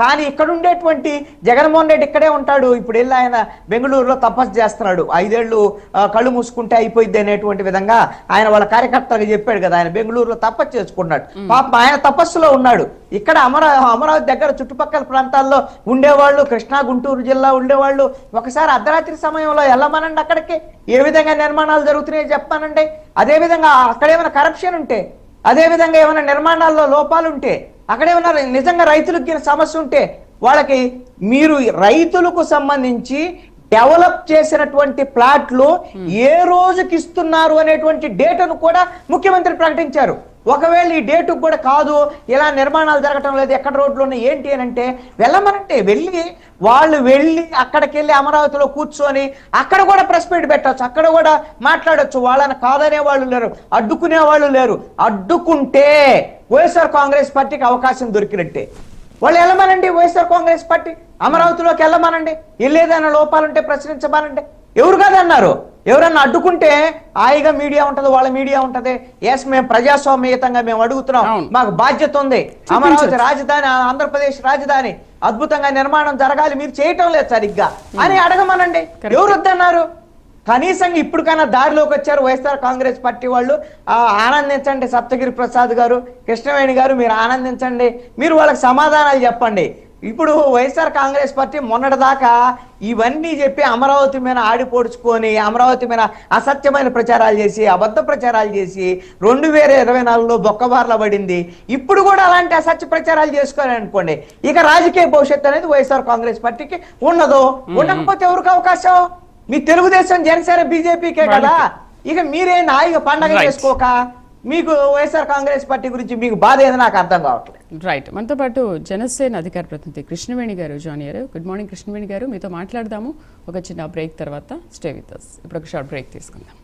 కానీ ఇక్కడ ఉండేటువంటి జగన్మోహన్ రెడ్డి ఇక్కడే ఉంటాడు. ఇప్పుడు వెళ్ళి ఆయన బెంగళూరులో తపస్సు చేస్తున్నాడు. 5 ఏళ్ళు కళ్ళు మూసుకుంటే అయిపోయింది అనేటువంటి విధంగా ఆయన వాళ్ళ కార్యకర్తలకు చెప్పాడు కదా. ఆయన బెంగళూరులో తపస్సు చేసుకున్నాడు. పాపం ఆయన తపస్సులో ఉన్నాడు. ఇక్కడ అమరావతి దగ్గర చుట్టుపక్కల ప్రాంతాల్లో ఉండేవాళ్ళు, కృష్ణా గుంటూరు జిల్లా ఉండేవాళ్ళు ఒకసారి అర్ధరాత్రి సమయంలో వెళ్ళమనండి. అక్కడికి ఏ విధంగా నిర్మాణాలు జరుగుతున్నాయో చెప్పానండి. అదేవిధంగా అక్కడ ఏమైనా కరప్షన్ ఉంటే, అదేవిధంగా ఏమైనా నిర్మాణాల్లో లోపాలు ఉంటే, అక్కడేమైనా నిజంగా రైతులకు సమస్య ఉంటే వాళ్ళకి మీరు రైతులకు సంబంధించి డెవలప్ చేసినటువంటి ప్లాట్లు ఏ రోజుకి ఇస్తున్నారు అనేటువంటి డేటాను కూడా ముఖ్యమంత్రి ప్రకటించారు. ఒకవేళ ఈ డేటు కూడా కాదు, ఇలా నిర్మాణాలు జరగటం లేదు, ఎక్కడ రోడ్లు ఉన్నాయి ఏంటి అని అంటే వెళ్ళమనంటే వాళ్ళు వెళ్ళి అక్కడికి వెళ్ళి అమరావతిలో కూర్చొని అక్కడ కూడా ప్రెస్ మీట్ పెట్టచ్చు, అక్కడ కూడా మాట్లాడచ్చు. వాళ్ళని కాదనే వాళ్ళు లేరు, అడ్డుకునే వాళ్ళు లేరు. అడ్డుకుంటే వైఎస్ఆర్ కాంగ్రెస్ పార్టీకి అవకాశం దొరికినట్టే. వాళ్ళు వెళ్ళమనండి, వైఎస్ఆర్ కాంగ్రెస్ పార్టీ అమరావతిలోకి వెళ్ళమనండి. వెళ్ళేదైనా లోపాలుంటే ప్రశ్నించమనండి. ఎవరు కాదన్నారు? ఎవరన్నా అడ్డుకుంటే హాయిగా మీడియా ఉంటది, వాళ్ళ మీడియా ఉంటది. ఎస్, మేము ప్రజాస్వామ్యయుతంగా మేము అడుగుతున్నాం, మాకు బాధ్యత ఉంది. అమరావతి రాజధాని, ఆంధ్రప్రదేశ్ రాజధాని అద్భుతంగా నిర్మాణం జరగాలి, మీరు చేయటం లేదు సరిగ్గా అని అడగమనండి. ఎవరు వద్దన్నారు? కనీసం ఇప్పటికైనా దారిలోకి వచ్చారు వైఎస్ఆర్ కాంగ్రెస్ పార్టీ వాళ్ళు. ఆనందించండి. సప్తగిరి ప్రసాద్ గారు, కృష్ణవేణి గారు, మీరు ఆనందించండి. మీరు వాళ్ళకి సమాధానాలు చెప్పండి. ఇప్పుడు వైఎస్ఆర్ కాంగ్రెస్ పార్టీ మొన్నటిదాకా ఇవన్నీ చెప్పి అమరావతి మీద ఆడిపోడ్చుకొని, అమరావతి మీద అసత్యమైన ప్రచారాలు చేసి, అబద్ధ ప్రచారాలు చేసి 2024లో బొక్కబార్ల పడింది. ఇప్పుడు కూడా అలాంటి అసత్య ప్రచారాలు చేసుకోవాలనుకోండి, ఇక రాజకీయ భవిష్యత్తు అనేది వైఎస్ఆర్ కాంగ్రెస్ పార్టీకి ఉండదు. ఉండకపోతే ఎవరికి అవకాశం? మీ తెలుగుదేశం, జనసేన, బీజేపీకే కదా. ఇక మీరే నాయిక పండగ చేసుకోక మీకు వైఎస్ఆర్ కాంగ్రెస్ పార్టీ గురించి మీకు బాధ ఏదో నాకు అర్థం కావట్లేదు. రైట్. మనతో పాటు జనసేన అధికార ప్రతినిధి కృష్ణవేణి గారు జాయిన్ అయ్యారు. గుడ్ మార్నింగ్ కృష్ణవేణి గారు, మీతో మాట్లాడదాము ఒక చిన్న బ్రేక్ తర్వాత. Stay with us. ఇప్పుడు ఒక షార్ట్ బ్రేక్ తీసుకుందాం.